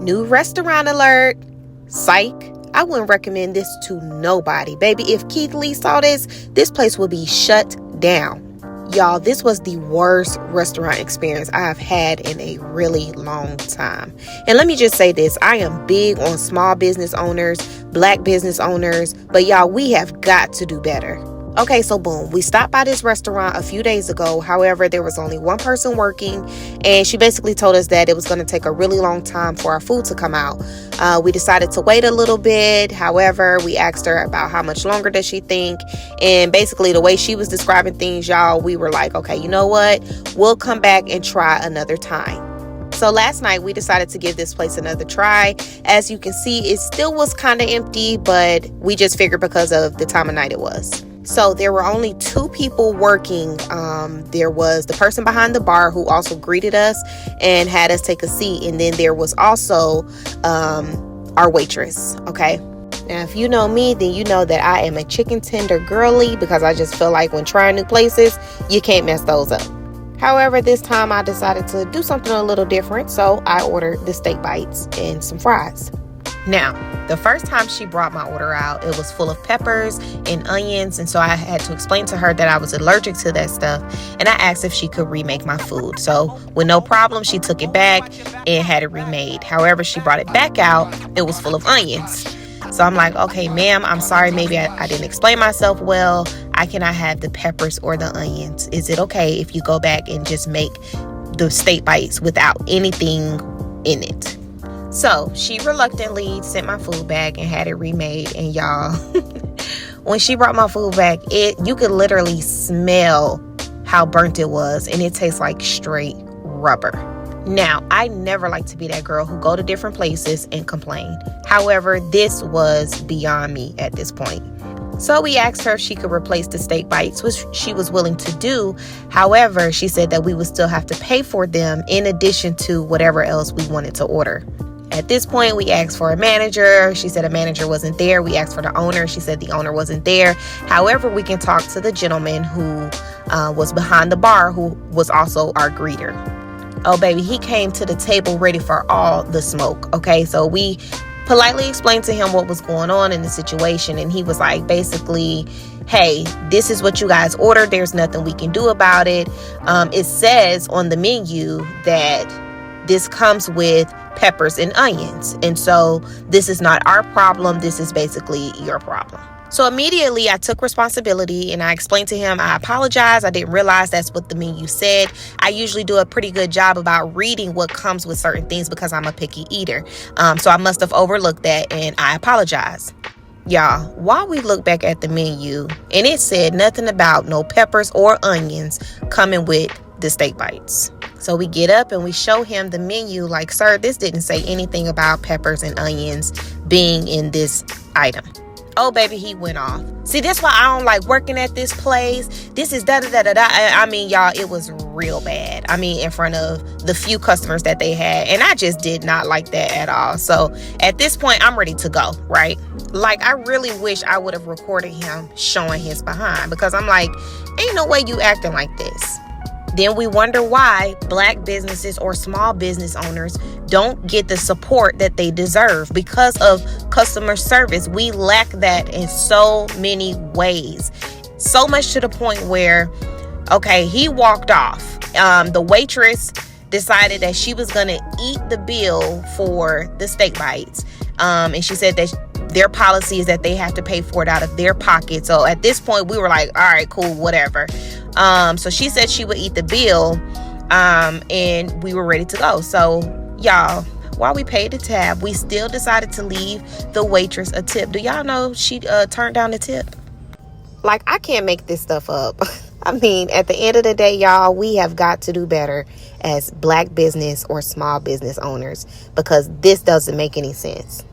New restaurant alert. Psych. I wouldn't recommend this to nobody. Baby, if Keith Lee saw this place would be shut down. Y'all, this was the worst restaurant experience I have had in a really long time. And let me just say this. I am big on small business owners, Black business owners. But y'all, we have got to do better. Okay, so boom, we stopped by this restaurant a few days ago. However, there was only one person working, and she basically told us that it was going to take a really long time for our food to come out. We decided to wait a little bit. However, we asked her about how much longer does she think, and basically the way she was describing things, y'all, we were like, okay, you know what? We'll come back and try another time. So last night we decided to give this place another try. As you can see, it still was kind of empty, but we just figured because of the time of night it was. So there were only 2 people working. There was the person behind the bar who also greeted us and had us take a seat. And then there was also our waitress. Okay. Now, if you know me, then you know that I am a chicken tender girly, because I just feel like when trying new places, you can't mess those up. However, this time I decided to do something a little different. So I ordered the steak bites and some fries. Now, the first time she brought my order out, it was full of peppers and onions. And so I had to explain to her that I was allergic to that stuff. And I asked if she could remake my food. So with no problem, she took it back and had it remade. However, she brought it back out. It was full of onions. So I'm like, okay, ma'am, I'm sorry. Maybe I didn't explain myself well. I cannot have the peppers or the onions. Is it okay if you go back and just make the steak bites without anything in it? So she reluctantly sent my food back and had it remade. And y'all, when she brought my food back, you could literally smell how burnt it was. And it tastes like straight rubber. Now, I never like to be that girl who go to different places and complain. However, this was beyond me at this point. So we asked her if she could replace the steak bites, which she was willing to do. However, she said that we would still have to pay for them in addition to whatever else we wanted to order. At this point, we asked for a manager. She said a manager wasn't there. We asked for the owner. She said the owner wasn't there. However, we can talk to the gentleman who was behind the bar, who was also our greeter. Oh, baby, he came to the table ready for all the smoke. Okay, so we politely explained to him what was going on in the situation. And he was like, basically, hey, this is what you guys ordered. There's nothing we can do about it. It says on the menu that this comes with peppers and onions. And so this is not our problem. This is basically your problem. So immediately I took responsibility and I explained to him, I apologize. I didn't realize that's what the menu said. I usually do a pretty good job about reading what comes with certain things because I'm a picky eater. So I must have overlooked that, and I apologize. Y'all, while we look back at the menu, and it said nothing about no peppers or onions coming with the steak bites. So we get up and we show him the menu like, sir, this didn't say anything about peppers and onions being in this item. Oh, baby, he went off. See, that's why I don't like working at this place. This is da-da-da-da-da. I mean, y'all, it was real bad. I mean, in front of the few customers that they had. And I just did not like that at all. So at this point, I'm ready to go, right? Like, I really wish I would have recorded him showing his behind, because I'm like, ain't no way you acting like this. Then we wonder why Black businesses or small business owners don't get the support that they deserve because of customer service. We lack that in so many ways. So much to the point where, okay, he walked off. The waitress decided that she was going to eat the bill for the steak bites. And she said that their policy is that they have to pay for it out of their pocket. So at this point, we were like, all right, cool, whatever. So she said she would eat the bill, and we were ready to go. So y'all, while we paid the tab, we still decided to leave the waitress a tip. Do y'all know she turned down the tip? Like, I can't make this stuff up. I mean, at the end of the day, y'all, we have got to do better as Black business or small business owners, because this doesn't make any sense.